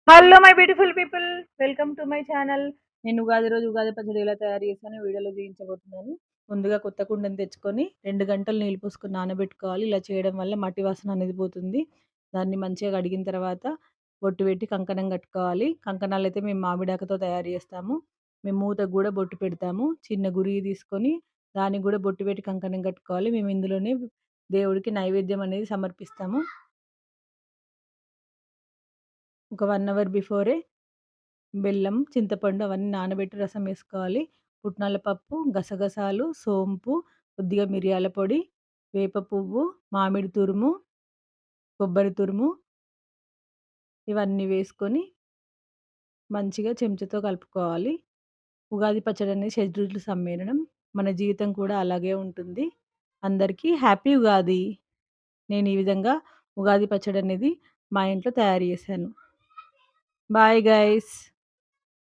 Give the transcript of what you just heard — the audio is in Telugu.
Hello my beautiful people, welcome to my channel. నేను ఉగాది రోజు ఉగాది పచ్చడి ఎలా తయారు చేశానో వీడియోలో చూపించబోతున్నాను. ముందుగా కొత్త కుండని తెచ్చుకొని 2 గంటలు నీళ్ళు పోసుకొని నానబెట్టుకోవాలి. ఇలా చేయడం వల్ల మట్టి వాసన అనేది పోతుంది. దాన్ని మంచిగా కడిగిన తర్వాత బొట్టు పెట్టి కంకణం కట్టుకోవాలి. కంకణాలు అయితే మేము మామిడాకుతో తయారు చేస్తాము. మేము మూతకు కూడా బొట్టు పెడతాము. చిన్న గురిగి తీసుకొని దానికి కూడా బొట్టు పెట్టి కంకణం కట్టుకోవాలి. మేము ఇందులోనే దేవుడికి నైవేద్యం అనేది సమర్పిస్తాము. ఒక 1 అవర్ బిఫోరే బెల్లం, చింతపండు అవన్నీ నానబెట్టి రసం వేసుకోవాలి. పుట్నాల పప్పు, గసగసాలు, సోంపు, కొద్దిగా మిరియాల పొడి, వేప పువ్వు, మామిడి తురుము, కొబ్బరి తురుము ఇవన్నీ వేసుకొని మంచిగా చెంచాతో కలుపుకోవాలి. ఉగాది పచ్చడి అనేది షడ్రుచుల సమ్మేళనం. మన జీవితం కూడా అలాగే ఉంటుంది. అందరికీ హ్యాపీ ఉగాది. నేను ఈ విధంగా ఉగాది పచ్చడి అనేది మా ఇంట్లో తయారు చేశాను. Bye guys.